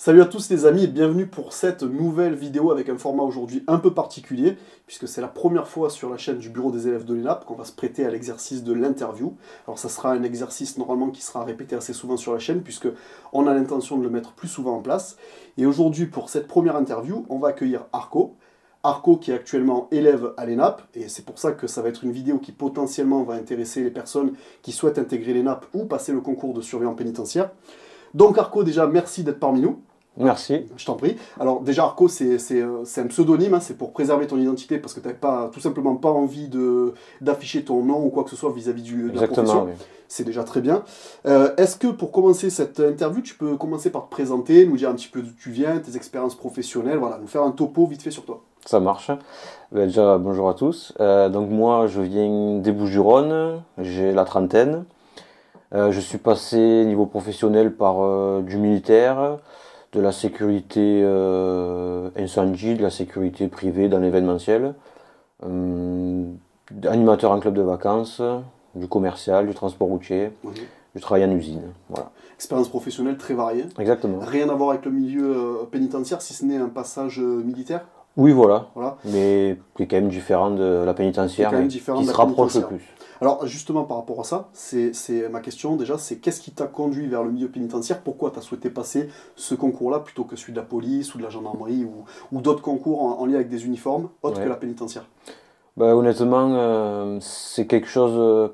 Salut à tous les amis et bienvenue pour cette nouvelle vidéo avec un format aujourd'hui un peu particulier puisque c'est la première fois sur la chaîne du bureau des élèves de l'ENAP qu'on va se prêter à l'exercice de l'interview. Alors ça sera un exercice normalement qui sera répété assez souvent sur la chaîne puisque on a l'intention de le mettre plus souvent en place. Et aujourd'hui pour cette première interview, on va accueillir Arco. Arco qui est actuellement élève à l'ENAP et c'est pour ça que ça va être une vidéo qui potentiellement va intéresser les personnes qui souhaitent intégrer l'ENAP ou passer le concours de surveillant pénitentiaire. Donc Arco, déjà merci d'être parmi nous. Merci. Je t'en prie. Alors déjà Arco, c'est un pseudonyme, hein, c'est pour préserver ton identité parce que tu n'avais tout simplement pas envie d'afficher ton nom ou quoi que ce soit vis-à-vis de la profession. Oui. C'est déjà très bien. Est-ce que pour commencer cette interview, tu peux commencer par te présenter, nous dire un petit peu d'où tu viens, tes expériences professionnelles, voilà, nous faire un topo vite fait sur toi. Ça marche. Déjà, bonjour à tous. Donc moi, je viens des Bouches-du-Rhône, j'ai la trentaine. Je suis passé niveau professionnel par du militaire, de la sécurité incendie, de la sécurité privée dans l'événementiel, animateur en club de vacances, du commercial, du transport routier, du travail en usine. Voilà. Expérience professionnelle très variée. Exactement. Rien à voir avec le milieu pénitentiaire, si ce n'est un passage militaire. Oui, voilà. Mais qui est quand même différent de la pénitentiaire, qui se rapproche le plus. Alors justement par rapport à ça, c'est ma question déjà, c'est qu'est-ce qui t'a conduit vers le milieu pénitentiaire? Pourquoi tu as souhaité passer ce concours-là plutôt que celui de la police ou de la gendarmerie ou d'autres concours en lien avec des uniformes autres que la pénitentiaire? Honnêtement, c'est quelque chose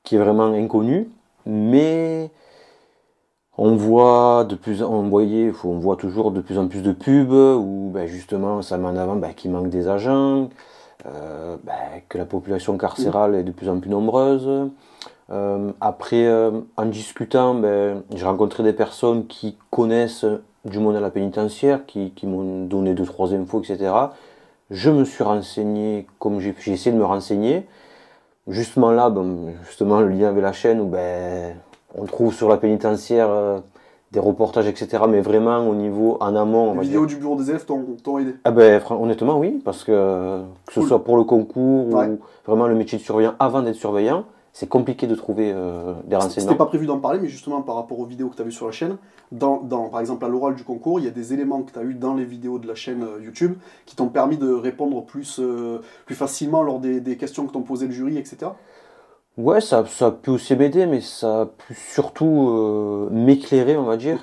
qui est vraiment inconnu, mais on voit toujours de plus en plus de pubs où justement ça met en avant qu'il manque des agents, que la population carcérale est de plus en plus nombreuse. Après, en discutant, j'ai rencontré des personnes qui connaissent du monde à la pénitentiaire, qui m'ont donné 2-3 infos, etc. Je me suis renseigné, comme j'ai essayé de me renseigner. Justement là, justement le lien avec la chaîne où on trouve sur la pénitentiaire des reportages, etc. Mais vraiment au niveau en amont. Les vidéos du bureau des élèves t'ont aidé? Honnêtement, oui, parce que ce soit pour le concours ou vraiment le métier de surveillant avant d'être surveillant, c'est compliqué de trouver des renseignements. C'était pas prévu d'en parler, mais justement par rapport aux vidéos que tu as vues sur la chaîne, par exemple à l'oral du concours, il y a des éléments que tu as eu dans les vidéos de la chaîne YouTube qui t'ont permis de répondre plus facilement lors des questions que t'ont posées le jury, etc. Ouais, ça a pu aussi m'aider, mais ça a pu surtout m'éclairer, on va dire,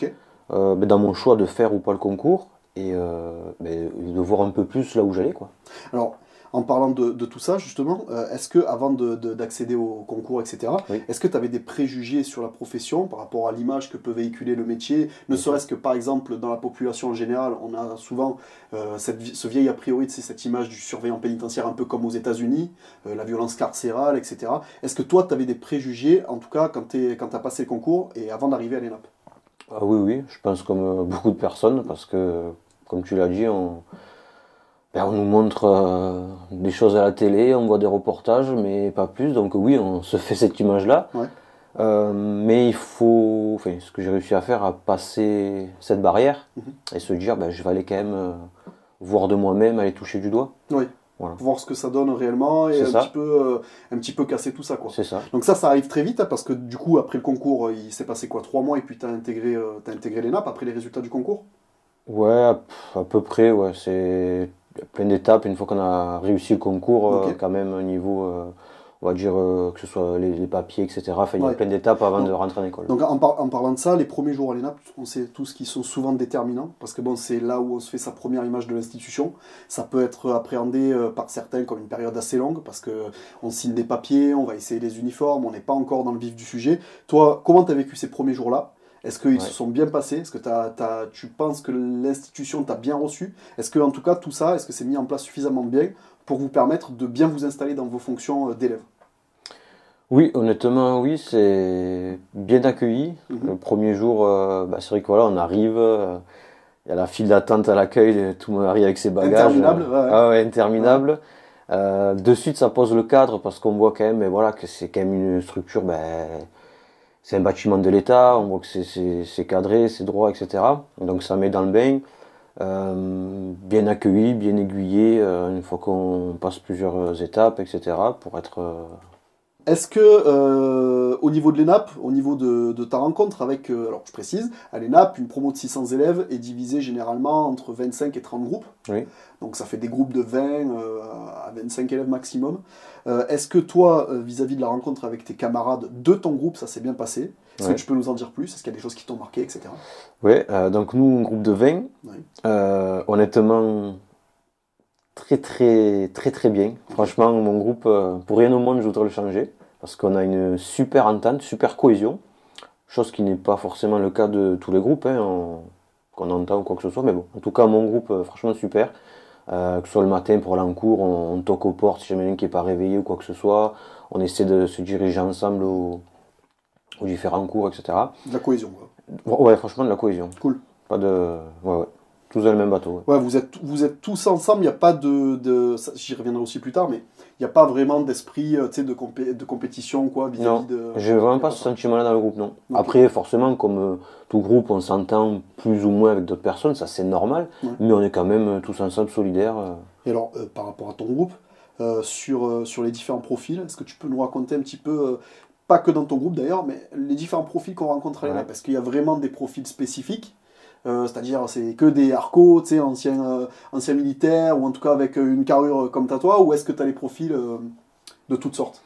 dans mon choix de faire ou pas le concours, et de voir un peu plus là où j'allais, quoi. Alors, en parlant de tout ça, justement, est-ce que avant d'accéder au concours, etc., est-ce que tu avais des préjugés sur la profession par rapport à l'image que peut véhiculer le métier? Ne serait-ce que, par exemple, dans la population en général, on a souvent ce vieil a priori, cette image du surveillant pénitentiaire un peu comme aux États-Unis, la violence carcérale, etc. Est-ce que toi, tu avais des préjugés, en tout cas, quand tu as passé le concours et avant d'arriver à l'ENAP? Ah oui, je pense comme beaucoup de personnes, parce que, comme tu l'as dit, on nous montre des choses à la télé, on voit des reportages, mais pas plus. Donc oui, on se fait cette image-là. Mais il faut, ce que j'ai réussi à faire, à passer cette barrière et se dire, je vais aller quand même voir de moi-même, aller toucher du doigt. Oui. Voilà. Voir ce que ça donne réellement et un petit peu casser tout ça, quoi. C'est ça. Donc ça arrive très vite, hein, parce que du coup, après le concours, il s'est passé quoi, 3 mois et puis tu as intégré l'ENAP après les résultats du concours? Ouais, à peu près, ouais. C'est plein d'étapes. Une fois qu'on a réussi le concours, quand même, au niveau, on va dire, que ce soit les papiers, etc. Il y a plein d'étapes avant de rentrer en école. Donc en parlant de ça, les premiers jours à l'ENAP, on sait tous qu'ils sont souvent déterminants, parce que c'est là où on se fait sa première image de l'institution. Ça peut être appréhendé par certains comme une période assez longue, parce qu'on signe des papiers, on va essayer les uniformes, on n'est pas encore dans le vif du sujet. Toi, comment tu as vécu ces premiers jours-là? Est-ce qu'ils se sont bien passés? Est-ce que tu penses que l'institution t'a bien reçu? Est-ce que, en tout cas, tout ça, est-ce que c'est mis en place suffisamment bien pour vous permettre de bien vous installer dans vos fonctions d'élève? Oui, honnêtement, oui, c'est bien accueilli. Le premier jour, c'est vrai que voilà, on arrive, il y a la file d'attente à l'accueil, tout le monde arrive avec ses bagages. Interminable, interminable. De suite, ça pose le cadre parce qu'on voit quand même, que c'est quand même une structure, c'est un bâtiment de l'État, on voit que c'est cadré, c'est droit, etc. Donc ça met dans le bain. Bien accueilli, bien aiguillé, une fois qu'on passe plusieurs étapes, etc. pour être... Est-ce que, au niveau de l'ENAP, au niveau de ta rencontre avec, alors je précise, à l'ENAP, une promo de 600 élèves est divisée généralement entre 25 et 30 groupes. Oui. Donc ça fait des groupes de 20 à 25 élèves maximum. Est-ce que toi, vis-à-vis de la rencontre avec tes camarades de ton groupe, ça s'est bien passé? Est-ce que tu peux nous en dire plus? Est-ce qu'il y a des choses qui t'ont marqué, etc. Oui, donc nous, un groupe de 20, honnêtement, très bien. Franchement, mon groupe, pour rien au monde, je voudrais le changer, parce qu'on a une super entente, super cohésion, chose qui n'est pas forcément le cas de tous les groupes, qu'on entend ou quoi que ce soit, mais bon, en tout cas, mon groupe, franchement, super. Que ce soit le matin pour aller en cours, on toque aux portes si jamais il y en a qui n'est pas réveillé ou quoi que ce soit, on essaie de se diriger ensemble aux différents cours, etc. De la cohésion, quoi. Ouais, franchement, de la cohésion. Cool. Pas de... Ouais. Tous dans le même bateau. Ouais, vous êtes tous ensemble, il n'y a pas j'y reviendrai aussi plus tard, mais il n'y a pas vraiment d'esprit de compétition, quoi, vis-à-vis de... J'ai vraiment pas ce sentiment-là dans le groupe, non. Okay. Après, forcément, comme tout groupe, on s'entend plus ou moins avec d'autres personnes, ça c'est normal, mais on est quand même tous ensemble solidaires. Et alors, par rapport à ton groupe, sur les différents profils, est-ce que tu peux nous raconter un petit peu, pas que dans ton groupe d'ailleurs, mais les différents profils qu'on rencontre à l'ENAP, parce qu'il y a vraiment des profils spécifiques. C'est-à-dire c'est que des harcos, anciens militaires, ou en tout cas avec une carrure comme toi, ou est-ce que tu as les profils de toutes sortes?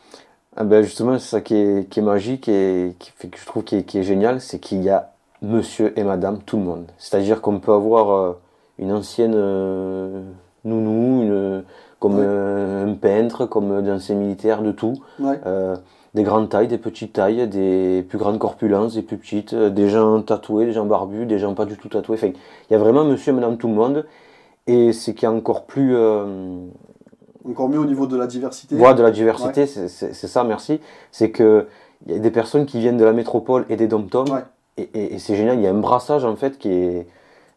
Ben justement, c'est ça qui est magique et qui fait que je trouve qui est génial, c'est qu'il y a monsieur et madame, tout le monde. C'est-à-dire qu'on peut avoir une ancienne nounou, comme un peintre, comme d'anciens militaires, de tout. Des grandes tailles, des petites tailles, des plus grandes corpulences, des plus petites, des gens tatoués, des gens barbus, des gens pas du tout tatoués. Enfin, il y a vraiment monsieur et madame tout le monde. Et ce qui est encore plus... Encore mieux au niveau de la diversité. Voilà, de la diversité, c'est ça, merci. C'est qu'il y a des personnes qui viennent de la métropole et des dom-toms. Et c'est génial, il y a un brassage en fait qui est...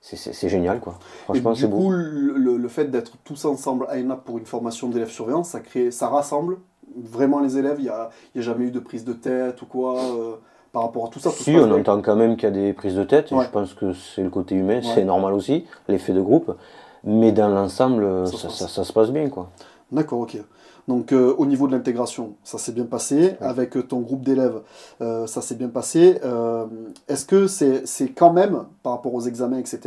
C'est génial, quoi. Franchement, c'est beau. Du coup, le fait d'être tous ensemble à ENAP pour une formation d'élèves surveillants, ça rassemble vraiment les élèves. Il n'y a jamais eu de prise de tête ou quoi par rapport à tout ça. Si, on entend quand même qu'il y a des prises de tête. Et je pense que c'est le côté humain, c'est normal aussi, l'effet de groupe. Mais dans l'ensemble, ça se passe bien, quoi. D'accord, ok. Donc au niveau de l'intégration, ça s'est bien passé. Avec ton groupe d'élèves, ça s'est bien passé. Est-ce que c'est quand même, par rapport aux examens, etc.,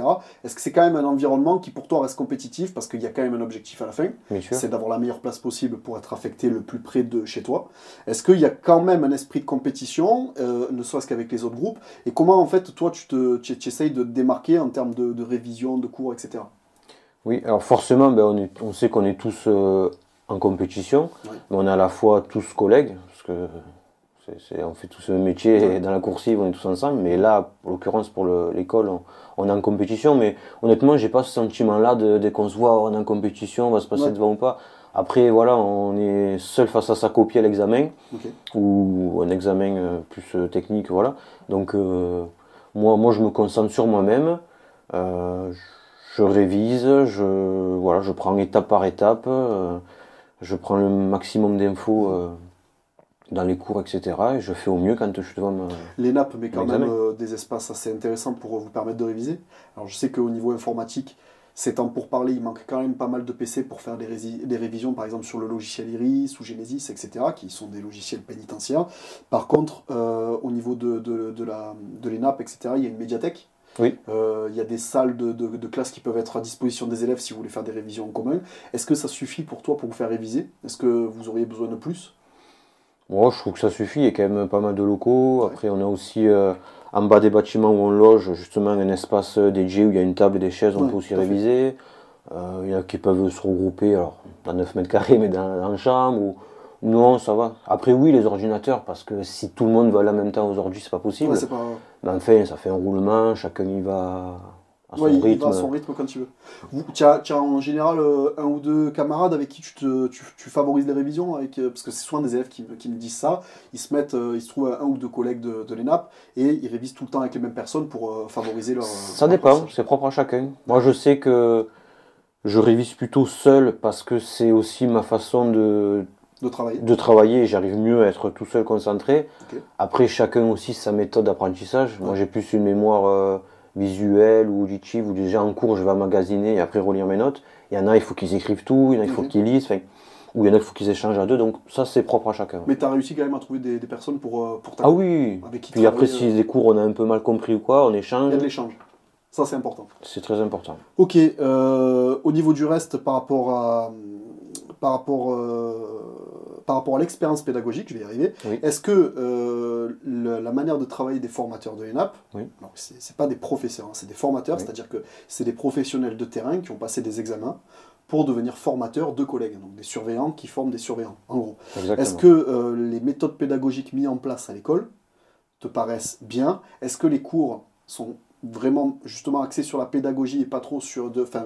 est-ce que c'est quand même un environnement qui pour toi reste compétitif, parce qu'il y a quand même un objectif à la fin, c'est d'avoir la meilleure place possible pour être affecté le plus près de chez toi. Est-ce qu'il y a quand même un esprit de compétition, ne serait-ce qu'avec les autres groupes, et comment en fait toi tu essayes de te démarquer en termes de révision, de cours, etc. Oui, alors forcément, on sait qu'on est tous en compétition, mais on est à la fois tous collègues, parce que on fait tous ce métier, et dans la coursive, on est tous ensemble, mais là, en l'occurrence, pour l'école, on est en compétition, mais honnêtement, j'ai pas ce sentiment-là dès qu'on se voit, on est en compétition, on va se passer devant ou pas. Après, voilà, on est seul face à sa copie à l'examen, ou un examen plus technique, voilà. Donc, moi, je me concentre sur moi-même, je révise, je prends étape par étape, je prends le maximum d'infos dans les cours, etc. Et je fais au mieux quand je suis devant l'ENAP met quand même des espaces assez intéressants pour vous permettre de réviser. Alors je sais qu'au niveau informatique, c'est temps pour parler, il manque quand même pas mal de PC pour faire des révisions, par exemple sur le logiciel Iris ou Genesis, etc., qui sont des logiciels pénitentiaires. Par contre, au niveau de l'ENAP, etc., il y a une médiathèque. Oui. Il y a des salles de classe qui peuvent être à disposition des élèves si vous voulez faire des révisions en commun. Est-ce que ça suffit pour toi pour vous faire réviser? Est-ce que vous auriez besoin de plus? Moi, je trouve que ça suffit, il y a quand même pas mal de locaux. Après, on a aussi en bas des bâtiments où on loge, justement, un espace dédié où il y a une table et des chaises, on peut aussi réviser. Il y en a qui peuvent se regrouper, alors, dans 9 mètres carrés, mais dans une chambre. Non, ça va. Après, oui, les ordinateurs, parce que si tout le monde va en même temps aux ordi, c'est pas possible. Mais enfin, ça fait un roulement, chacun y va à son rythme. Il va à son rythme quand il veut. Tu as en général un ou deux camarades avec qui tu favorises les révisions, parce que c'est souvent des élèves qui me disent ça. Ils se trouvent un ou deux collègues de l'ENAP et ils révisent tout le temps avec les mêmes personnes pour favoriser leur... Ça dépend, c'est propre à chacun. Moi, je sais que je révise plutôt seul parce que c'est aussi ma façon de travailler, j'arrive mieux à être tout seul concentré. Après, chacun aussi sa méthode d'apprentissage. Moi, j'ai plus une mémoire visuelle ou auditive, où déjà en cours, je vais magasiner et après relire mes notes. Il y en a, il faut qu'ils écrivent tout, il y en a, il faut qu'ils lisent. Enfin, où il y en a qu'il faut qu'ils échangent à deux, donc ça c'est propre à chacun. Mais tu as réussi quand même à trouver des personnes pour Ah oui, avec qui puis après travailler, si les cours on a un peu mal compris ou quoi, on il échange. y a de l'échange. Ça, c'est important. C'est très important. Ok, au niveau du reste, par rapport, par rapport à l'expérience pédagogique, je vais y arriver, Oui. est-ce que la manière de travailler des formateurs de l'ENAP, Oui. c'est pas des professeurs, hein, c'est des formateurs, Oui. c'est-à-dire que c'est des professionnels de terrain qui ont passé des examens pour devenir formateurs de collègues, donc des surveillants qui forment des surveillants, en gros. Exactement. Est-ce que les méthodes pédagogiques mises en place à l'école te paraissent bien? Est-ce que les cours sont vraiment justement axés sur la pédagogie et pas trop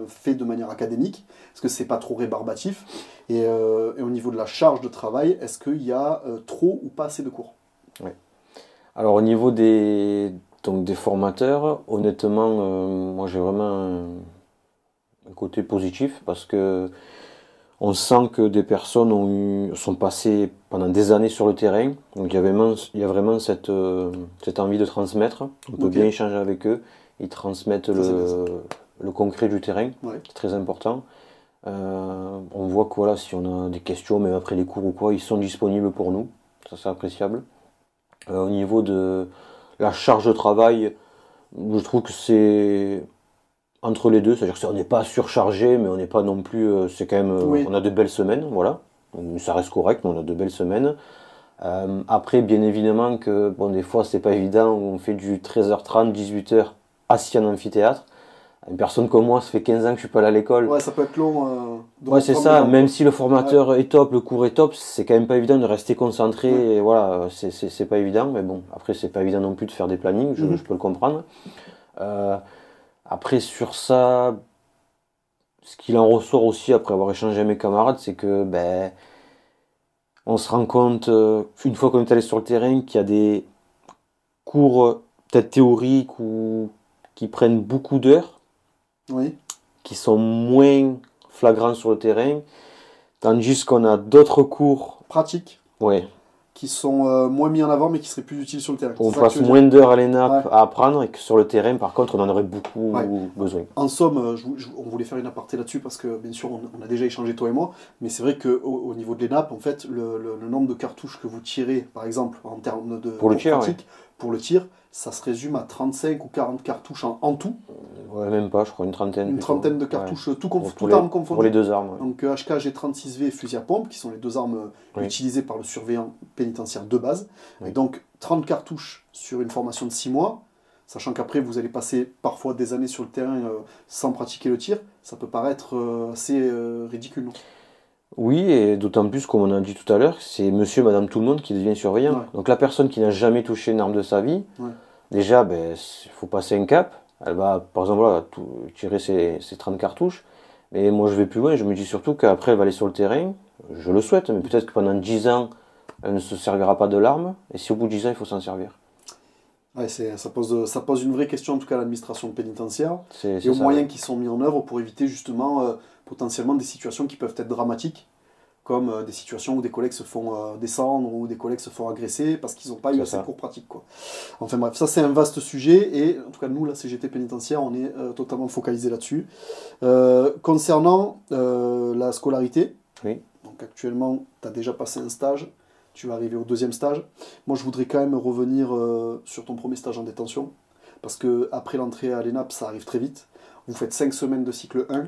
fait de manière académique? Est-ce que c'est pas trop rébarbatif? Et au niveau de la charge de travail, est-ce qu'il y a trop ou pas assez de cours? Oui. Alors au niveau donc des formateurs, honnêtement, moi j'ai vraiment un côté positif parce que on sent que des personnes sont passées pendant des années sur le terrain. Donc il y a vraiment cette envie de transmettre. On peut bien échanger avec eux. Ils transmettent le concret du terrain, qui est très important. On voit que voilà, si on a des questions, même après les cours ou quoi, ils sont disponibles pour nous. Ça c'est appréciable. Au niveau de la charge de travail, je trouve que c'est entre les deux, c'est-à-dire qu'on n'est pas surchargé, mais on n'est pas non plus. C'est quand même. On a de belles semaines, voilà. Donc, ça reste correct, mais on a de belles semaines. Après, bien évidemment que bon, des fois, c'est pas évident. On fait du 13h30, 18h assis en amphithéâtre. Une personne comme moi, ça fait 15 ans que je suis pas allé à l'école. Ouais, ça peut être long. Ouais, c'est ça. Même si le formateur est top, le cours est top, c'est quand même pas évident de rester concentré. Ouais. Et voilà, c'est pas évident. Mais bon, après, c'est pas évident non plus de faire des plannings. Je peux le comprendre. Après, sur ça, ce qu'il en ressort aussi après avoir échangé avec mes camarades, c'est que on se rend compte, une fois qu'on est allé sur le terrain, qu'il y a des cours peut-être théoriques ou qui prennent beaucoup d'heures, qui sont moins flagrants sur le terrain, tandis qu'on a d'autres cours pratiques. Ouais. Qui sont moins mis en avant mais qui seraient plus utiles sur le terrain. On passe moins d'heures à l'ENAP à apprendre et que sur le terrain, par contre, on en aurait beaucoup besoin. En somme, on voulait faire une aparté là-dessus parce que bien sûr, on a déjà échangé toi et moi, mais c'est vrai qu'au niveau de l'ENAP, en fait, le nombre de cartouches que vous tirez, par exemple, en termes de pratique, pour le tir, ça se résume à 35 ou 40 cartouches en tout. Ouais, même pas, je crois, une trentaine. Une trentaine de cartouches, toutes armes confondues. Pour les deux armes. Donc HK G36V et fusil à pompe, qui sont les deux armes utilisées par le surveillant pénitentiaire de base. Et donc 30 cartouches sur une formation de 6 mois, sachant qu'après vous allez passer parfois des années sur le terrain sans pratiquer le tir, ça peut paraître assez ridicule, non? Oui, et d'autant plus, comme on a dit tout à l'heure, c'est monsieur, madame, tout le monde qui devient surveillant. Ouais. Donc la personne qui n'a jamais touché une arme de sa vie, déjà, il faut passer un cap. Elle va, par exemple, voilà, tirer ses 30 cartouches. Mais moi, je vais plus loin. Je me dis surtout qu'après, elle va aller sur le terrain. Je le souhaite, mais peut-être que pendant 10 ans, elle ne se servira pas de l'arme. Et si au bout de 10 ans, il faut s'en servir. Ouais, ça pose une vraie question, en tout cas, à l'administration pénitentiaire. Et aux moyens qui sont mis en œuvre pour éviter justement potentiellement des situations qui peuvent être dramatiques, comme des situations où des collègues se font descendre ou des collègues se font agresser parce qu'ils n'ont pas eu assez de cours pratiques, quoi. Enfin bref, ça c'est un vaste sujet et en tout cas nous, la CGT pénitentiaire, on est totalement focalisé là-dessus. Concernant la scolarité, donc actuellement tu as déjà passé un stage, tu vas arriver au deuxième stage. Moi je voudrais quand même revenir sur ton premier stage en détention parce que après l'entrée à l'ENAP ça arrive très vite. Vous faites 5 semaines de cycle 1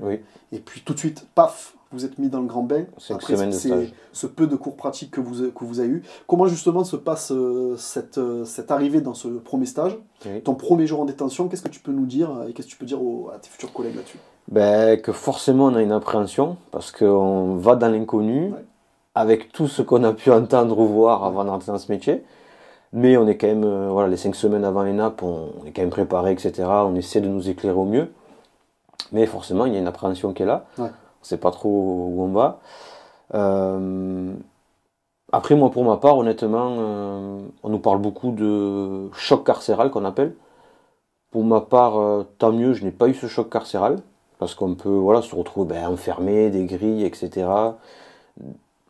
et puis tout de suite, paf, vous êtes mis dans le grand bain. 5 semaines de stage. Ce peu de cours pratiques que vous avez eu. Comment justement se passe cette arrivée dans ce premier stage, ton premier jour en détention? Qu'est-ce que tu peux nous dire et qu'est-ce que tu peux dire à tes futurs collègues là-dessus? Que forcément on a une appréhension parce qu'on va dans l'inconnu avec tout ce qu'on a pu entendre ou voir avant d'entrer dans ce métier. Mais on est quand même, voilà, les 5 semaines avant l'ENAP, on est quand même préparé, etc. On essaie de nous éclairer au mieux. Mais forcément, il y a une appréhension qui est là. On ne sait pas trop où on va. Après, moi, pour ma part, honnêtement, on nous parle beaucoup de choc carcéral qu'on appelle. Pour ma part, tant mieux, je n'ai pas eu ce choc carcéral. Parce qu'on peut se retrouver enfermé, des grilles, etc.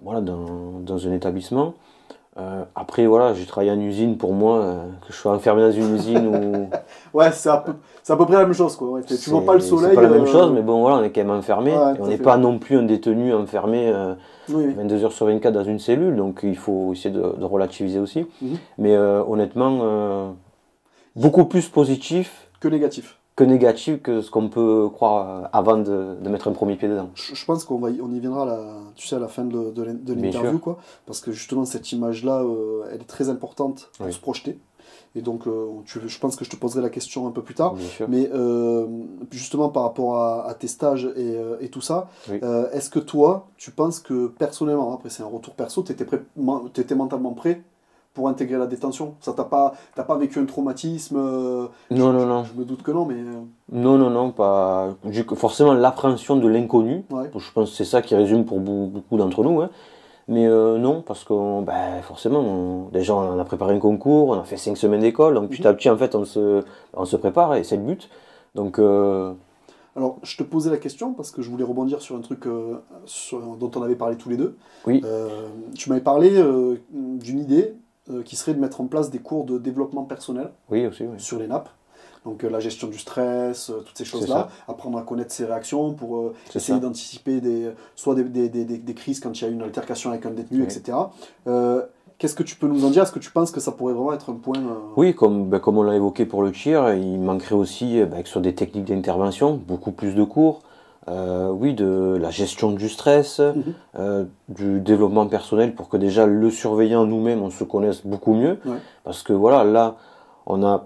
Voilà, dans un établissement. Après, voilà, j'ai travaillé en usine pour moi, que je sois enfermé dans une usine ou. Ouais, c'est à peu près la même chose, quoi. Ouais, tu vois pas le soleil. C'est pas la même chose, mais bon, voilà, on est quand même enfermé. Ouais, Et tout on à n'est fait. pas non plus un détenu enfermé Oui, oui. 22 heures sur 24 dans une cellule, donc il faut essayer de relativiser aussi. Mhm. Mais honnêtement, beaucoup plus positif Que négatif. que négatif que ce qu'on peut croire avant de mettre un premier pied dedans. Je pense on y viendra tu sais, à la fin de Bien l'interview, sûr. quoi. Parce que justement, cette image-là, elle est très importante pour Oui. se projeter. Et donc, je pense que je te poserai la question un peu plus tard. Bien sûr. Mais justement, par rapport à tes stages et tout ça, Oui. est-ce que toi, tu penses que personnellement, après c'est un retour perso, tu étais mentalement prêt pour intégrer la détention? Ça t'as pas vécu un traumatisme Non, non, non. Je me doute que non, mais Non, non, non, pas. Forcément, l'appréhension de l'inconnu. ouais. Je pense que c'est ça qui résume pour beaucoup d'entre nous. Hein. Mais non, parce que ben, forcément, déjà on a préparé un concours, on a fait 5 semaines d'école, donc petit à petit en fait on se prépare et c'est le but. Donc Alors, je te posais la question parce que je voulais rebondir sur un truc dont on avait parlé tous les deux. oui, Tu m'avais parlé d'une idée qui serait de mettre en place des cours de développement personnel oui aussi, oui. sur les nappes. Donc la gestion du stress, toutes ces choses-là, apprendre à connaître ses réactions pour essayer d'anticiper soit des crises quand il y a une altercation avec un détenu, Oui. etc. Qu'est-ce que tu peux nous en dire? Est-ce que tu penses que ça pourrait vraiment être un point Oui, comme on l'a évoqué pour le tir, il manquerait aussi que sur des techniques d'intervention, beaucoup plus de cours. Oui, de la gestion du stress, du développement personnel pour que déjà le surveillant nous-mêmes, on se connaisse beaucoup mieux. Ouais. Parce que voilà, là, on a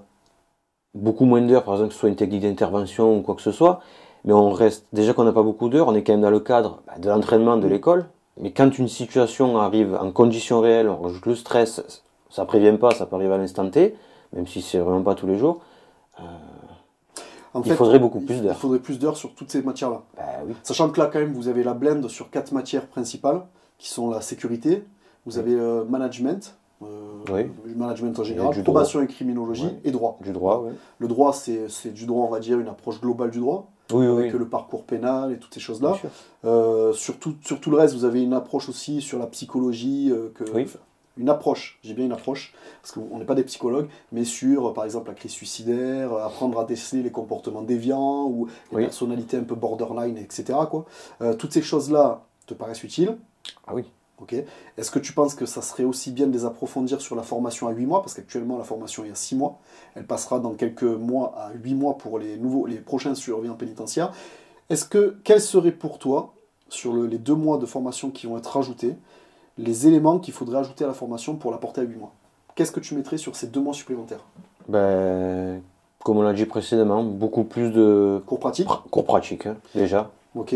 beaucoup moins d'heures, par exemple, que ce soit une technique d'intervention ou quoi que ce soit, mais on reste, déjà qu'on n'a pas beaucoup d'heures, on est quand même dans le cadre de l'entraînement de l'école, mais quand une situation arrive en conditions réelles, on rajoute le stress, ça prévient pas, ça peut arriver à l'instant T, même si c'est vraiment pas tous les jours, En il fait, faudrait beaucoup plus il d'heures. faudrait plus d'heures sur toutes ces matières-là. Bah oui, Sachant que là, quand même, vous avez la blend sur 4 matières principales, qui sont la sécurité, vous avez management, Oui. management en Il y a général, du probation et criminologie, Ouais. et droit. du droit, oui. Le droit, c'est du droit, on va dire, une approche globale du droit, Oui, avec oui, le parcours pénal et toutes ces bien choses-là. sûr. Sur tout le reste, vous avez une approche aussi sur la psychologie, Oui. enfin, une approche, j'ai bien une approche, parce qu'on n'est pas des psychologues, mais sur, par exemple, la crise suicidaire, apprendre à déceler les comportements déviants, ou les Oui. personnalités un peu borderline, etc. quoi. Toutes ces choses-là te paraissent utiles. Ah oui. Ok. Est-ce que tu penses que ça serait aussi bien de les approfondir sur la formation à 8 mois? Parce qu'actuellement, la formation est à 6 mois. Elle passera dans quelques mois à 8 mois pour les prochains surveillants pénitentiaires. Quels seraient pour toi, sur les 2 mois de formation qui vont être rajoutés, les éléments qu'il faudrait ajouter à la formation pour la porter à 8 mois? Qu'est-ce que tu mettrais sur ces 2 mois supplémentaires? Ben, comme on l'a dit précédemment, beaucoup plus de Cours pratique? cours pratiques, hein, déjà. Ok.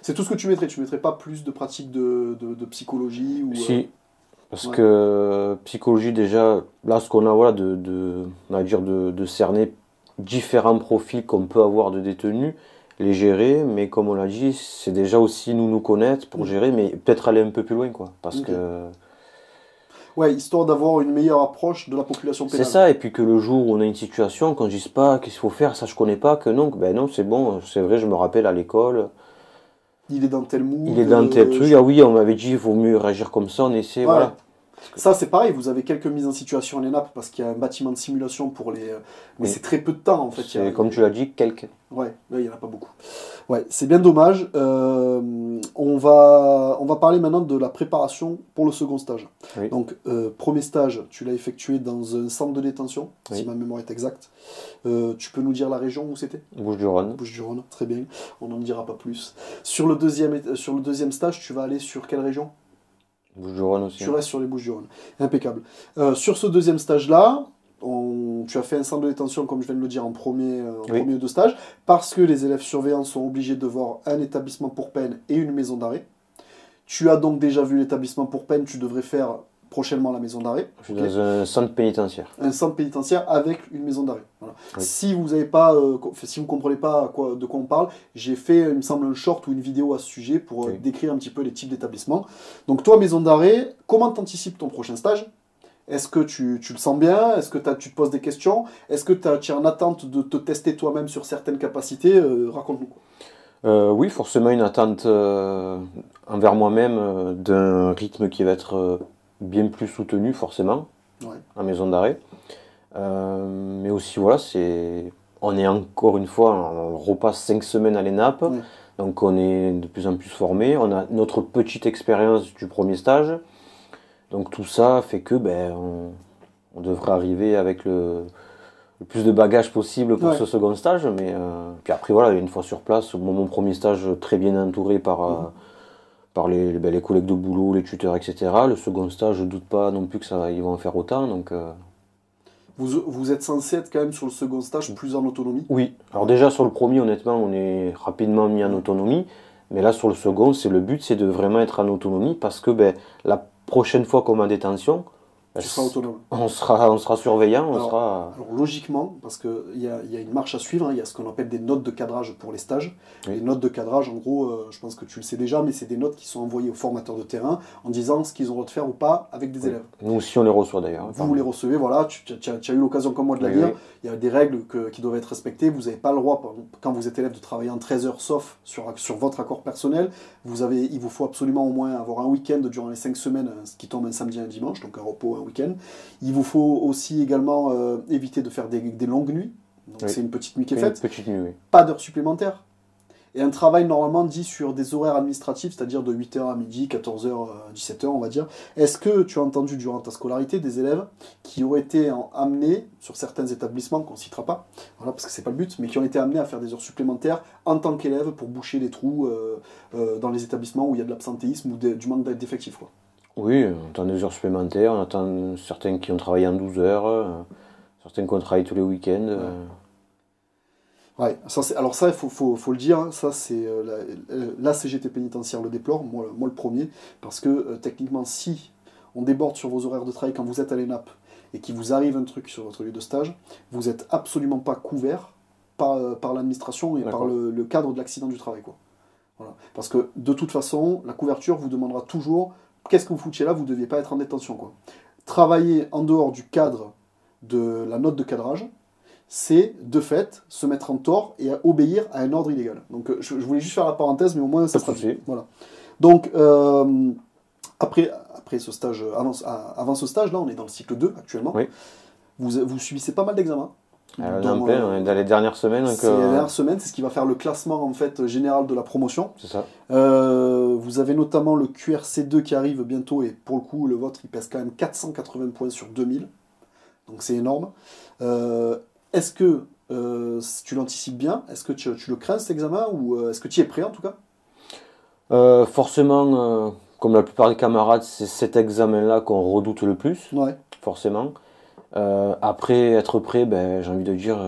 C'est tout ce que tu mettrais. Tu mettrais pas plus de pratiques de psychologie ou, Si, parce ouais. que psychologie, déjà, là, ce qu'on a, voilà, on va dire de cerner différents profils qu'on peut avoir de détenus, les gérer, mais comme on l'a dit, c'est déjà aussi nous connaître pour gérer, mais peut-être aller un peu plus loin, quoi. Parce Ok. que Ouais, histoire d'avoir une meilleure approche de la population c'est pénale. ça, et puis que le jour où on a une situation, qu'on ne dise pas qu'est-ce qu'il faut faire, ça je connais pas, que non, ben non, c'est bon, c'est vrai, je me rappelle à l'école, Il est dans tel mood. il est dans tel truc, ah oui, on m'avait dit, il vaut mieux réagir comme ça, on essaie, Ouais. voilà. Ça, c'est pareil, vous avez quelques mises en situation à l'ENAP parce qu'il y a un bâtiment de simulation pour les. Mais Oui. c'est très peu de temps en fait. C'est comme tu l'as dit, quelques. Ouais, il n'y en a pas beaucoup. Ouais, c'est bien dommage. On va parler maintenant de la préparation pour le second stage. Oui. Donc, premier stage, tu l'as effectué dans un centre de détention, si Oui. ma mémoire est exacte. Tu peux nous dire la région où c'était? Bouches-du-Rhône. Bouches-du-Rhône, très bien. On n'en dira pas plus. Sur le deuxième stage, tu vas aller sur quelle région? Bouches-du-Rhône aussi. Tu restes sur les Bouches-du-Rhône. Impeccable. Sur ce deuxième stage-là, tu as fait un centre de détention, comme je viens de le dire, en premier de stage, parce que les élèves surveillants sont obligés de voir un établissement pour peine et une maison d'arrêt. Tu as donc déjà vu l'établissement pour peine, tu devrais faire prochainement la maison d'arrêt. Je suis dans un centre pénitentiaire. Un centre pénitentiaire avec une maison d'arrêt. Voilà. Oui. Si vous n'avez pas, si vous comprenez pas de quoi on parle, j'ai fait, il me semble, un short ou une vidéo à ce sujet pour décrire un petit peu les types d'établissements. Donc toi, maison d'arrêt, comment t'anticipes ton prochain stage? Est-ce que tu le sens bien? Est-ce que tu te poses des questions? Est-ce que tu es en attente de te tester toi-même sur certaines capacités? Raconte-nous. Oui, forcément une attente envers moi-même d'un rythme qui va être bien plus soutenu forcément, Ouais. en maison d'arrêt. Mais aussi, voilà, on est encore une fois, on repasse 5 semaines à l'ENAP, Ouais. donc on est de plus en plus formé. On a notre petite expérience du premier stage, donc tout ça fait que on devrait arriver avec le plus de bagages possible pour Ouais. ce second stage. Mais puis après, voilà, une fois sur place, mon premier stage très bien entouré par les collègues de boulot, les tuteurs, etc. Le second stage, je doute pas non plus ils vont en faire autant. Donc, Vous êtes censé être quand même sur le second stage plus en autonomie. oui. Alors déjà sur le premier, honnêtement, on est rapidement mis en autonomie. Mais là, sur le second, le but, c'est de vraiment être en autonomie parce que la prochaine fois qu'on a des tensions, Tu seras autonome. on sera surveillant, Alors logiquement, parce qu'il y a une marche à suivre, hein, il y a ce qu'on appelle des notes de cadrage pour les stages. Oui. Les notes de cadrage, en gros, je pense que tu le sais déjà, mais c'est des notes qui sont envoyées aux formateurs de terrain en disant ce qu'ils ont le droit de faire ou pas avec des élèves. Nous aussi, on les reçoit d'ailleurs. Vous les recevez, voilà, tu as eu l'occasion comme moi de la lire. Oui. Il y a des règles qui doivent être respectées. Vous n'avez pas le droit, quand vous êtes élève, de travailler en 13 heures, sauf sur votre accord personnel. Il vous faut absolument au moins avoir un week-end durant les 5 semaines, ce qui tombe un samedi et un dimanche, donc un repos, un week-end. Il vous faut aussi également éviter de faire des longues nuits. Donc c'est une petite nuit qui est faite. Une petite nuit, oui. Pas d'heures supplémentaires. Et un travail normalement dit sur des horaires administratifs, c'est-à-dire de 8h à midi, 14h, 17h on va dire. Est-ce que tu as entendu durant ta scolarité des élèves qui ont été amenés, sur certains établissements qu'on ne citera pas, voilà, parce que c'est pas le but, mais qui ont été amenés à faire des heures supplémentaires en tant qu'élèves pour boucher les trous dans les établissements où il y a de l'absentéisme ou du manque d'effectifs, quoi. Oui, on attend des heures supplémentaires, on attend certains qui ont travaillé en 12 heures, certains qui ont travaillé tous les week-ends. Ouais, alors ça, il faut le dire, hein, ça c'est la CGT pénitentiaire le déplore, moi le premier, parce que techniquement, si on déborde sur vos horaires de travail quand vous êtes à l'ENAP et qu'il vous arrive un truc sur votre lieu de stage, vous n'êtes absolument pas couvert par l'administration et par le cadre de l'accident du travail, quoi. Voilà. Parce que de toute façon, la couverture vous demandera toujours qu'est-ce que vous foutiez là, vous ne deviez pas être en détention, quoi. Travailler en dehors du cadre de la note de cadrage, c'est de fait se mettre en tort et obéir à un ordre illégal. Donc je voulais juste faire la parenthèse, mais au moins ça sera dit. Voilà. Donc après ce stage, avant ce stage, là on est dans le cycle 2 actuellement. Oui. Vous subissez pas mal d'examens. On est dans les dernières semaines. C'est les dernières semaines, c'est ce qui va faire le classement en fait général de la promotion. C'est ça. Vous avez notamment le QRC2 qui arrive bientôt, et pour le coup le vôtre il pèse quand même 480 points sur 2000. Donc c'est énorme. Est-ce que tu l'anticipes bien? Est-ce que tu le crains cet examen? Ou est-ce que tu y es prêt en tout cas? Forcément, comme la plupart des camarades, c'est cet examen-là qu'on redoute le plus. Ouais. Forcément. Après, être prêt, j'ai envie de dire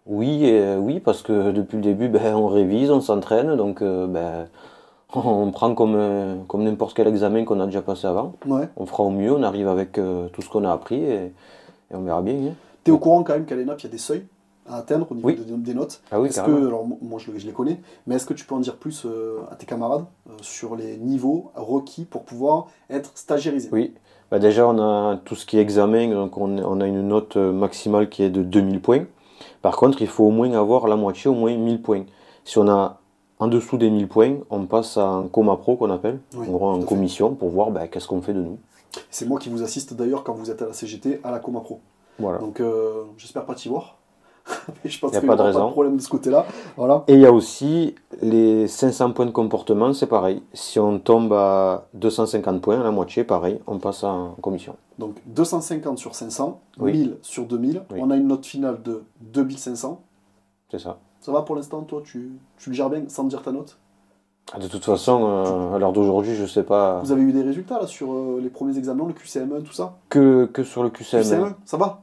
oui, parce que depuis le début, on révise, on s'entraîne, donc on prend comme n'importe quel examen qu'on a déjà passé avant. Ouais. On fera au mieux, on arrive avec tout ce qu'on a appris et on verra bien. Hein. Tu es au courant quand même qu'à l'ENAP, il y a des seuils à atteindre au niveau des notes. Ah oui, est-ce que, alors moi je les connais, mais est-ce que tu peux en dire plus à tes camarades sur les niveaux requis pour pouvoir être stagiairisé? Oui, déjà on a tout ce qui est examen, donc on a une note maximale qui est de 2000 points. Par contre, il faut au moins avoir la moitié, au moins 1000 points. Si on a en dessous des 1000 points, on passe en coma pro qu'on appelle, oui, en commission pour voir qu'est-ce qu'on fait de nous. C'est moi qui vous assiste d'ailleurs quand vous êtes à la CGT, à la coma pro. Voilà. Donc j'espère pas t'y voir. Mais je pense qu'il n'y a pas de problème de ce côté-là. Voilà. Et il y a aussi les 500 points de comportement, c'est pareil. Si on tombe à 250 points, la moitié, pareil, on passe en commission. Donc 250 sur 500, oui. 1000 sur 2000, oui. On a une note finale de 2500. C'est ça. Ça va pour l'instant, toi, tu le gères bien sans dire ta note? De toute façon, à l'heure d'aujourd'hui, je sais pas... Vous avez eu des résultats là sur les premiers examens, le QCM1, tout ça? Que sur le QCM1. QCM1, ça va?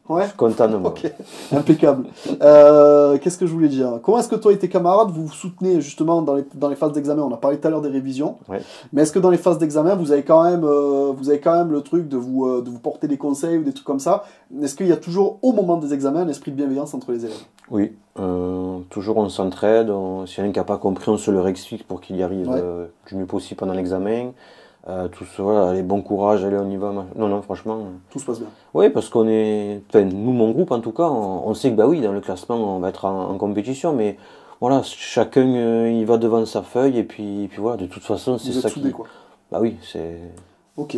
Ouais. Je suis content de moi. Ok, impeccable. Qu'est-ce que je voulais dire? Comment est-ce que toi et tes camarades vous soutenez justement dans les phases d'examen? On a parlé tout à l'heure des révisions, ouais. Mais est-ce que dans les phases d'examen vous avez quand même le truc de vous porter des conseils ou des trucs comme ça? Est-ce qu'il y a toujours au moment des examens un esprit de bienveillance entre les élèves? Oui, toujours on s'entraide. S'il y en a un qui n'a pas compris, on se le réexplique pour qu'il y arrive du mieux possible pendant l'examen. Tout ça, voilà, allez, bon courage, allez, on y va. Non, franchement. Tout se passe bien. Oui, parce qu'on est. Enfin, nous, mon groupe, en tout cas, on sait que, oui, dans le classement, on va être en compétition, mais voilà, chacun, il va devant sa feuille, et puis voilà, de toute façon, c'est ça soudés, qui. Quoi. Oui, c'est. Ok.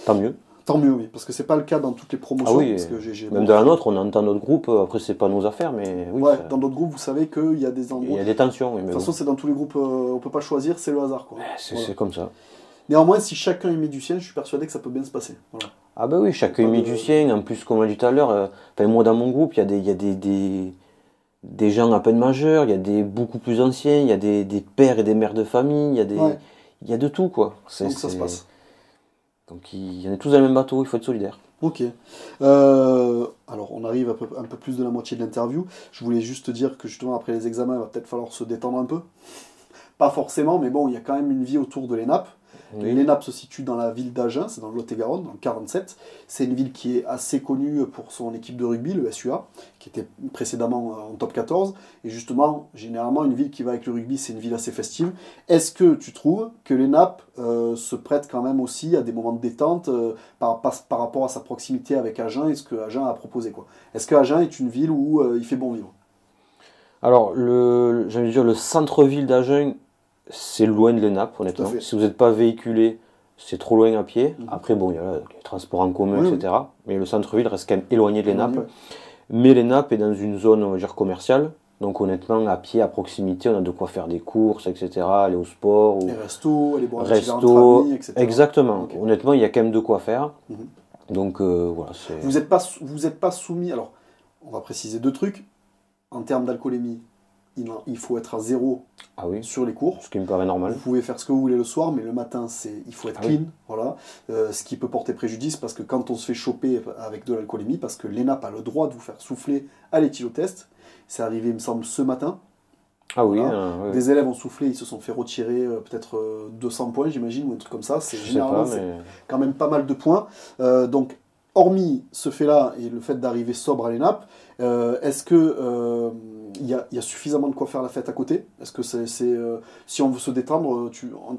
Tant mieux. Tant mieux, oui, parce que c'est pas le cas dans toutes les Ah promotions. oui, Parce que même dans la nôtre, on entend notre groupe, après c'est pas nos affaires, mais oui, ouais, dans d'autres groupes, vous savez qu'il y a des il endroits. y a des tensions. Oui, De mais toute façon, bon. c'est dans tous les groupes, on peut pas choisir, c'est le hasard, quoi. Voilà. C'est comme ça. Néanmoins, si chacun y met du sien, je suis persuadé que ça peut bien se passer. Voilà. Ah bah oui, chacun Pas met de- du sien. En plus, comme on l'a dit tout à l'heure, enfin, moi dans mon groupe, il y a des gens à peine majeurs, il y a des beaucoup plus anciens, il y a des pères et des mères de famille, Ouais, il y a de tout quoi. donc ça se passe. Donc il y en a tous dans le même bateau, il faut être solidaire. Ok. Alors, on arrive un peu plus de la moitié de l'interview. Je voulais juste te dire que justement, après les examens, il va peut-être falloir se détendre un peu. Pas forcément, mais bon, il y a quand même une vie autour de l'ENAP. Oui. L'ENAP se situe dans la ville d'Agen, c'est dans le Lot-et-Garonne, dans le 47. C'est une ville qui est assez connue pour son équipe de rugby, le SUA, qui était précédemment en top 14. Et justement, généralement, une ville qui va avec le rugby, c'est une ville assez festive. Est-ce que tu trouves que l'ENAP se prête quand même aussi à des moments de détente par rapport à sa proximité avec Agen et ce que Agen a proposé, quoi? Est-ce que Agen est une ville où il fait bon vivre? Alors j'allais dire le centre-ville d'Agen, c'est loin de l'ENAP, Tout à honnêtement. fait. Si vous n'êtes pas véhiculé, c'est trop loin à pied. Mhm. Après, bon, il y a les transports en commun, Oui, etc. Mais le centre-ville reste quand même éloigné de l'ENAP. Ouais. Mais l'ENAP est dans une zone, on va dire, commerciale. Donc honnêtement, à pied, à proximité, on a de quoi faire des courses, etc. Aller au sport, ou Les restos, les boire un petit verre entre resto. amis, etc. Exactement. Ok. Honnêtement, il y a quand même de quoi faire. Mhm. Donc voilà, c'est... Vous êtes pas soumis. Alors, on va préciser deux trucs. En termes d'alcoolémie, il faut être à zéro Ah oui, sur les cours. ce qui me paraît normal. Vous pouvez faire ce que vous voulez le soir, mais le matin, il faut être Ah oui. clean. Voilà. Ce qui peut porter préjudice parce que quand on se fait choper avec de l'alcoolémie, parce que l'ENAP a le droit de vous faire souffler à l'éthylotest. C'est arrivé, il me semble, ce matin. Ah oui, Voilà. oui. Des élèves ont soufflé, ils se sont fait retirer peut-être 200 points, j'imagine, ou un truc comme ça. C'est Je sais généralement, pas, c'est mais... quand même pas mal de points. Donc, hormis ce fait-là et le fait d'arriver sobre à l'ENAP, est-ce que il y a suffisamment de quoi faire la fête à côté? Est-ce que si on veut se détendre,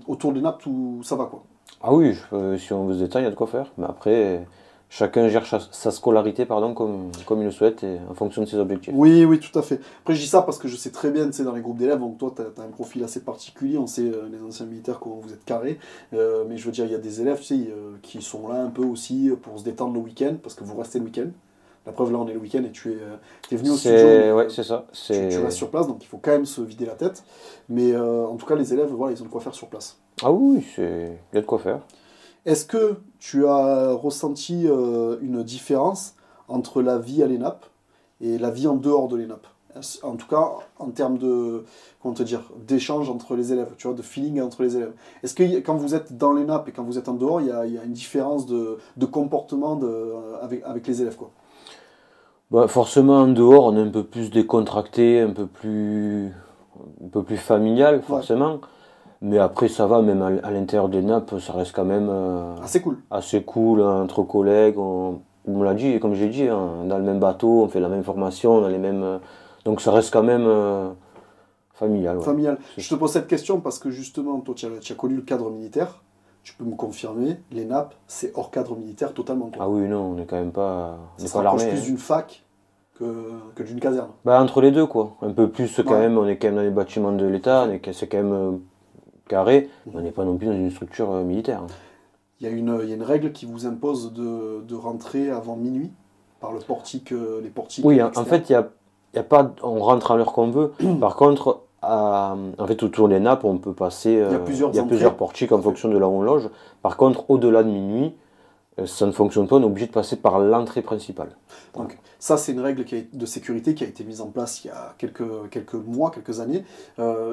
autour de l'ENAP, tout ça va, quoi? Ah oui, si on veut se détendre, il y a de quoi faire. Mais après, chacun gère sa scolarité pardon, comme il le souhaite et en fonction de ses objectifs. Oui, oui, tout à fait. Après, je dis ça parce que je sais très bien, tu sais, dans les groupes d'élèves, donc toi, tu as un profil assez particulier, on sait, les anciens militaires, comment vous êtes carrés, mais je veux dire, il y a des élèves, tu sais, qui sont là un peu aussi pour se détendre le week-end, parce que vous restez le week-end. La preuve, là, on est le week-end et tu es venu au studio, mais, Ouais, c'est ça. tu restes sur place, donc il faut quand même se vider la tête. Mais en tout cas, les élèves, voilà, ils ont de quoi faire sur place. Ah oui, il y a de quoi faire. Est-ce que tu as ressenti une différence entre la vie à l'ENAP et la vie en dehors de l'ENAP? En tout cas, en termes de, comment te dire, d'échange entre les élèves, tu vois, de feeling entre les élèves. Est-ce que quand vous êtes dans l'ENAP et quand vous êtes en dehors, il y a une différence de comportement avec les élèves, quoi? Bah, forcément, en dehors, on est un peu plus décontracté, un peu plus familial, forcément. Mais après, ça va, même à l'intérieur des nappes, ça reste quand même Assez cool. assez cool, entre collègues. On l'a dit, comme j'ai dit, hein, dans le même bateau, on fait la même formation, on a les mêmes. Donc ça reste quand même familial. Ouais. Familial. Je te pose cette question parce que justement, toi, tu as connu le cadre militaire. Tu peux me confirmer, l'ENAP, c'est hors cadre militaire totalement, quoi. Ah oui, non, on n'est quand même pas. On Ça n'est se pas rapproche l'armée. plus Hein. d'une fac que d'une caserne. Bah, entre les deux, quoi. Un peu plus quand Ouais. même, on est quand même dans les bâtiments de l'État, c'est quand même carré, mais on n'est pas non plus dans une structure militaire. Hein. Il y a une règle qui vous impose de rentrer avant minuit par le portique, les portiques. Oui, en externes. fait, il y a pas, on rentre à l'heure qu'on veut. Par contre, en fait, autour des nappes, on peut passer. Il y a plusieurs entrées. Plusieurs portiques en fonction de là où on loge. Par contre, au-delà de minuit, ça ne fonctionne pas. On est obligé de passer par l'entrée principale. Donc, ça, c'est une règle de sécurité qui a été mise en place il y a quelques mois, quelques années,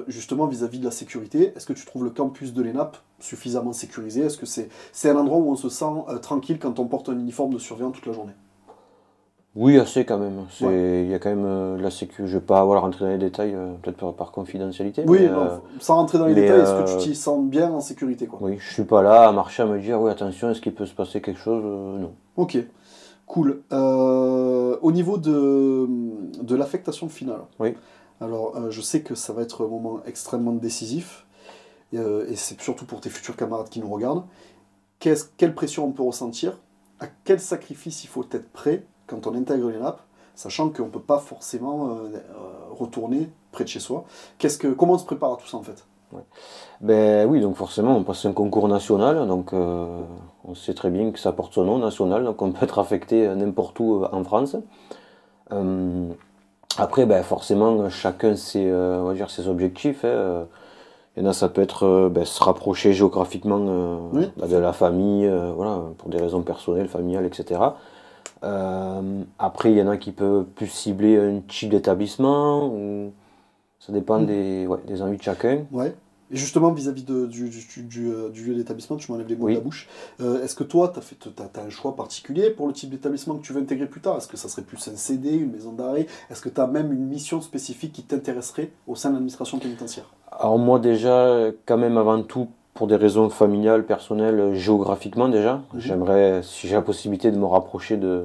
justement vis-à-vis de la sécurité. Est-ce que tu trouves le campus de l'ENAP suffisamment sécurisé? Est-ce que c'est un endroit où on se sent tranquille quand on porte un uniforme de surveillant toute la journée? Oui, assez quand même. Ouais. Il y a quand même de la sécurité. Je ne vais pas rentrer dans les détails, peut-être par confidentialité. Oui, mais, non, sans rentrer dans les mais, détails, est-ce que tu t'y sens bien en sécurité, quoi? oui, je suis pas là à marcher à me dire, oui, attention, est-ce qu'il peut se passer quelque chose? Non. Ok, cool. Au niveau de l'affectation finale, Oui. alors je sais que ça va être un moment extrêmement décisif, et c'est surtout pour tes futurs camarades qui nous regardent. Quelle pression on peut ressentir? À quel sacrifice il faut être prêt quand on intègre les nappes, sachant qu'on ne peut pas forcément retourner près de chez soi? Comment on se prépare à tout ça, en fait? Ben oui, donc forcément, on passe un concours national, donc on sait très bien que ça porte son nom, national, donc on peut être affecté n'importe où en France. Euh, Après, ben forcément, chacun ses, on va dire ses objectifs, hein. Il y en a, ça peut être se rapprocher géographiquement Oui. de la famille, voilà, pour des raisons personnelles, familiales, etc. Après, il y en a qui peuvent plus cibler un type d'établissement, ou ça dépend des envies de chacun. Ouais. Et justement, vis-à-vis du lieu d'établissement, tu m'enlèves les mots de la Oui. bouche. Est-ce que toi, t'as un choix particulier pour le type d'établissement que tu veux intégrer plus tard? Est-ce que ça serait plus un CD, une maison d'arrêt? Est-ce que tu as même une mission spécifique qui t'intéresserait au sein de l'administration pénitentiaire? Alors moi déjà, quand même avant tout, pour des raisons familiales, personnelles, géographiquement déjà, j'aimerais, si j'ai la possibilité de me rapprocher de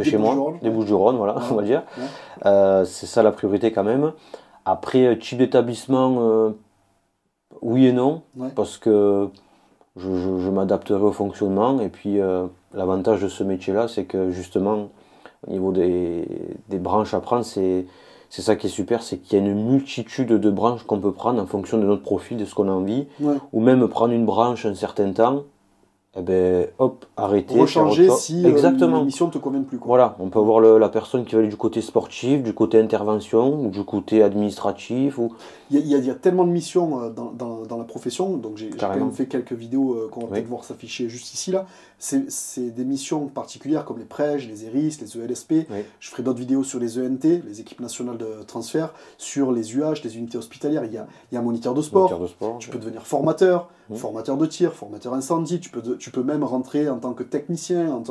chez moi, des Bouches-du-Rhône, voilà, on va dire. C'est ça la priorité quand même. Après, type d'établissement, oui et non, parce que je m'adapterai au fonctionnement. Et puis l'avantage de ce métier-là, c'est que justement, au niveau des branches à prendre, c'est ça qui est super, c'est qu'il y a une multitude de branches qu'on peut prendre en fonction de notre profil, de ce qu'on a envie, ou même prendre une branche un certain temps, et ben hop, arrêter, rechanger si exactement. la mission ne te convient plus, quoi. Voilà, on peut avoir la personne qui va aller du côté sportif, du côté intervention, ou du côté administratif. Il y a tellement de missions dans la profession, donc j'ai quand même fait quelques vidéos qu'on va peut-être voir s'afficher juste ici, là. C'est des missions particulières comme les PREJ, les ERIS, les ELSP. Je ferai d'autres vidéos sur les ENT, les équipes nationales de transfert, sur les UH, les unités hospitalières. Il y a un moniteur de sport, tu peux devenir formateur, formateur de tir, formateur incendie, tu peux même rentrer en tant que technicien.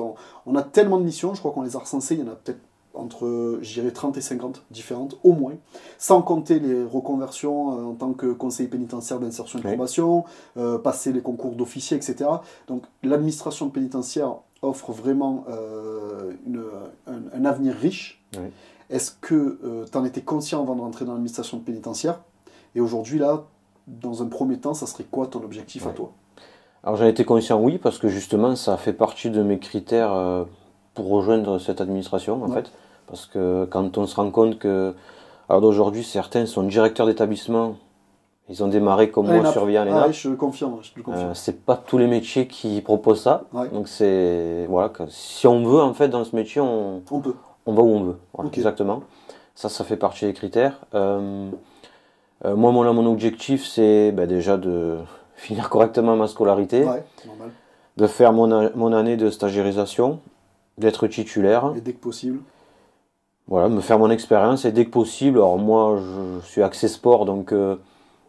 On a tellement de missions, je crois qu'on les a recensées, il y en a peut-être entre, je dirais, 30 et 50 différentes, au moins, sans compter les reconversions en tant que conseiller pénitentiaire d'insertion et de probation, passer les concours d'officier, etc. Donc l'administration pénitentiaire offre vraiment un avenir riche. Est-ce que tu en étais conscient avant de rentrer dans l'administration pénitentiaire? Et aujourd'hui, là, dans un premier temps, ça serait quoi ton objectif à toi? Alors j'en étais conscient, oui, parce que justement, ça fait partie de mes critères pour rejoindre cette administration, en fait. Parce que quand on se rend compte que, alors d'aujourd'hui, certains sont directeurs d'établissement, ils ont démarré comme moi, surveillant à l'ENAP. Je le confirme. C'est pas tous les métiers qui proposent ça. Donc c'est, voilà, si on veut, en fait, dans ce métier, on va où on veut. Voilà, exactement. Ça fait partie des critères. Moi, mon objectif, c'est déjà de finir correctement ma scolarité, de faire mon année de stagiairisation, d'être titulaire. Et dès que possible. Voilà, me faire mon expérience et dès que possible. Alors moi, je suis axé sport, donc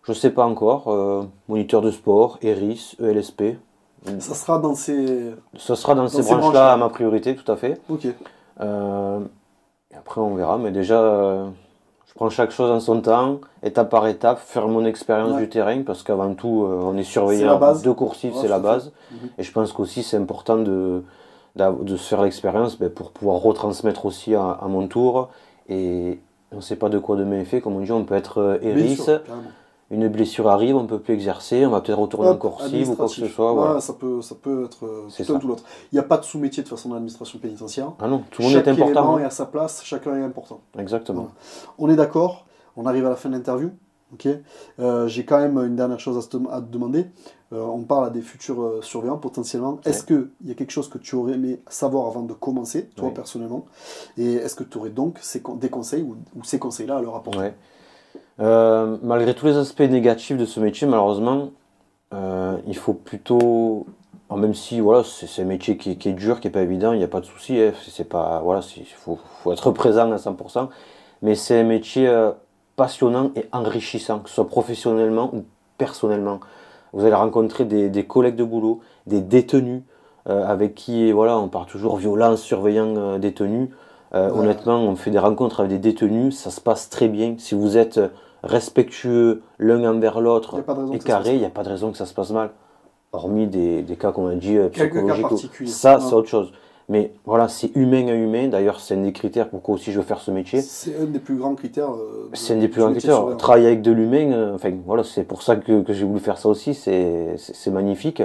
je sais pas encore. Moniteur de sport, ERIS, ELSP. Ça sera dans ces branches-là à ma priorité, tout à fait. Ok. Et après, on verra, mais déjà, je prends chaque chose en son temps, étape par étape, faire mon expérience du terrain, parce qu'avant tout, on est surveillant de coursifs, c'est la base. Et je pense qu'aussi, c'est important de se faire l'expérience pour pouvoir retransmettre aussi à mon tour. Et on ne sait pas de quoi demain est fait. Comme on dit, on peut être ERIS, une blessure arrive, on ne peut plus exercer, on va peut-être retourner en coursive ou quoi que ce soit. Voilà. Ça peut être tout l'un ou l'autre. Il n'y a pas de sous-métier de façon dans l'administration pénitentiaire. Ah non, tout le monde est important. Chaque élément est à sa place, chacun est important. Exactement. Voilà. On est d'accord, on arrive à la fin de l'interview. J'ai quand même une dernière chose à te demander. On parle à des futurs surveillants potentiellement. Est-ce qu'il y a quelque chose que tu aurais aimé savoir avant de commencer, toi personnellement? Et est-ce que tu aurais donc des conseils ou ces conseils-là à leur apporter? Malgré tous les aspects négatifs de ce métier, malheureusement, il faut plutôt, même si voilà, c'est un métier qui est dur, qui n'est pas évident, il n'y a pas de souci, c'est pas, voilà, il faut être présent à 100%, mais c'est un métier passionnant et enrichissant, que ce soit professionnellement ou personnellement. Vous allez rencontrer des collègues de boulot, des détenus avec qui voilà, on parle toujours violence, surveillant détenus. Honnêtement, on fait des rencontres avec des détenus, ça se passe très bien. Si vous êtes respectueux l'un envers l'autre et carré, il n'y a pas de raison que ça se passe mal. Hormis des cas qu'on a dit psychologiques. Ça, c'est autre chose. Mais voilà, c'est humain à humain. D'ailleurs, c'est un des critères pourquoi aussi je veux faire ce métier. C'est un des plus grands critères. C'est un des plus grands critères. Travailler avec de l'humain, enfin voilà, c'est pour ça que j'ai voulu faire ça aussi. C'est magnifique.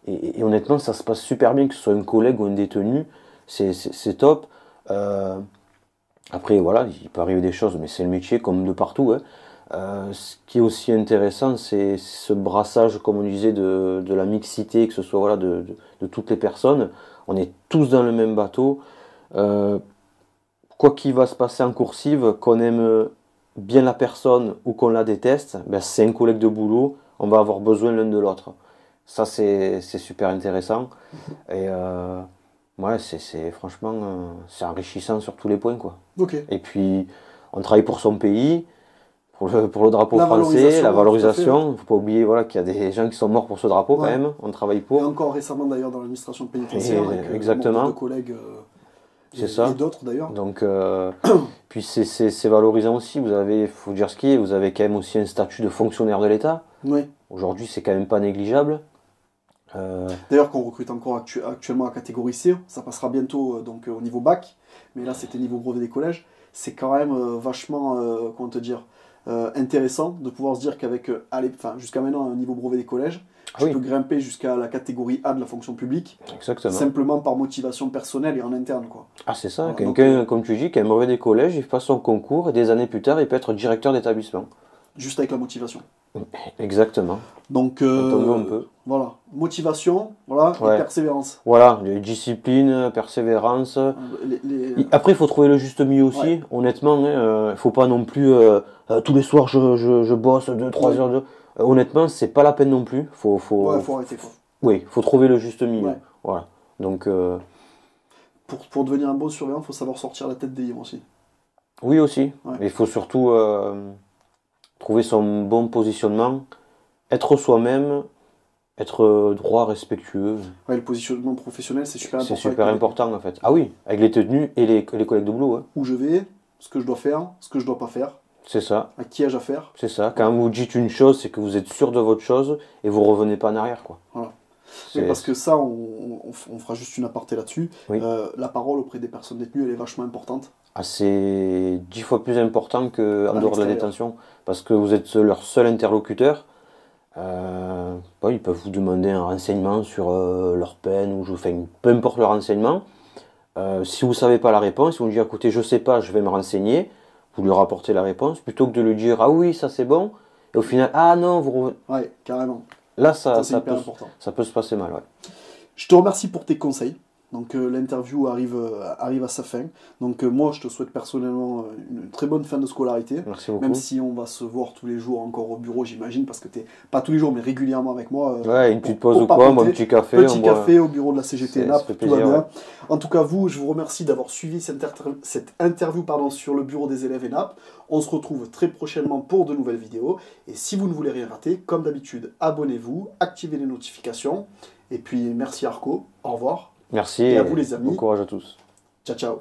Et honnêtement, ça se passe super bien, que ce soit un collègue ou un détenu. C'est top. Après, voilà, il peut arriver des choses, mais c'est le métier comme de partout. Ce qui est aussi intéressant, c'est ce brassage, comme on disait, de la mixité, que ce soit voilà, de toutes les personnes. On est tous dans le même bateau. Quoi qu'il va se passer en coursive, qu'on aime bien la personne ou qu'on la déteste, ben c'est un collègue de boulot, on va avoir besoin l'un de l'autre. Ça, c'est super intéressant. Et ouais, franchement, c'est enrichissant sur tous les points, quoi. Ok. Et puis, on travaille pour son pays, pour le drapeau La français, valorisation, la tout à valorisation. fait, Il ne faut pas oublier voilà, qu'il y a des gens qui sont morts pour ce drapeau quand ouais. même. On travaille Et pour. encore récemment d'ailleurs dans l'administration pénitentiaire, avec Exactement. de collègues C'est ça. et d'autres d'ailleurs. Donc, puis c'est valorisant aussi. Vous avez, faut dire ce qui est, vous avez quand même aussi un statut de fonctionnaire de l'État. Oui. Aujourd'hui, c'est quand même pas négligeable. D'ailleurs, qu'on recrute encore actuellement à catégorie C, ça passera bientôt donc au niveau bac, mais là c'était niveau brevet des collèges. C'est quand même vachement, comment te dire, intéressant de pouvoir se dire qu'avec, jusqu'à maintenant, un niveau brevet des collèges, tu peux grimper jusqu'à la catégorie A de la fonction publique, simplement par motivation personnelle et en interne, quoi. Ah, c'est ça, quelqu'un, comme tu dis, qui a un brevet des collèges, il passe son concours et des années plus tard, il peut être directeur d'établissement. Juste avec la motivation. Exactement. Donc, un peu. Voilà, motivation, voilà, et persévérance. Voilà, discipline, persévérance. Après, il faut trouver le juste milieu aussi. Ouais. Honnêtement, il ne faut pas non plus tous les soirs je bosse 2-3 heures de. Honnêtement, c'est pas la peine non plus. Faut arrêter, quoi. Oui, faut trouver le juste milieu. Ouais. Voilà. Donc. Pour devenir un bon surveillant, il faut savoir sortir la tête des livres aussi. Oui aussi. Ouais. Il faut surtout trouver son bon positionnement, être soi-même, être droit, respectueux. Ouais, le positionnement professionnel, c'est super important. C'est super important en fait. Ah oui, avec les tenues et les collègues de boulot. Hein. Où je vais, ce que je dois faire, ce que je dois pas faire. C'est ça. À qui ai-je à faire. C'est ça. Quand vous dites une chose, c'est que vous êtes sûr de votre chose et vous revenez pas en arrière, quoi. Voilà. Mais parce que ça, on fera juste une aparté là-dessus. Oui. La parole auprès des personnes détenues, elle est vachement importante. Ah, c'est 10 fois plus important qu'en dehors de la détention. Parce que vous êtes leur seul interlocuteur. Ils peuvent vous demander un renseignement sur leur peine, ou peu importe le renseignement. Si vous ne savez pas la réponse, si vous dites écoutez, je ne sais pas, je vais me renseigner, vous lui rapportez la réponse, plutôt que de lui dire ah oui, ça c'est bon, et au final, ah non, vous. Ouais, carrément. Là, ça peut se passer mal. Ouais. Je te remercie pour tes conseils. Donc l'interview arrive à sa fin. Donc moi je te souhaite personnellement une très bonne fin de scolarité. Merci beaucoup. Même si on va se voir tous les jours encore au bureau, j'imagine, parce que tu n'es pas tous les jours mais régulièrement avec moi. Ouais, une petite pause ou quoi, un petit café. Petit café au bureau de la CGT Naples, tout va bien. Ouais. En tout cas, je vous remercie d'avoir suivi cette interview sur le bureau des élèves ENAP. On se retrouve très prochainement pour de nouvelles vidéos. Et si vous ne voulez rien rater, comme d'habitude, abonnez-vous, activez les notifications. Et puis merci Arco, au revoir. Merci et à vous les amis. Bon courage à tous. Ciao, ciao.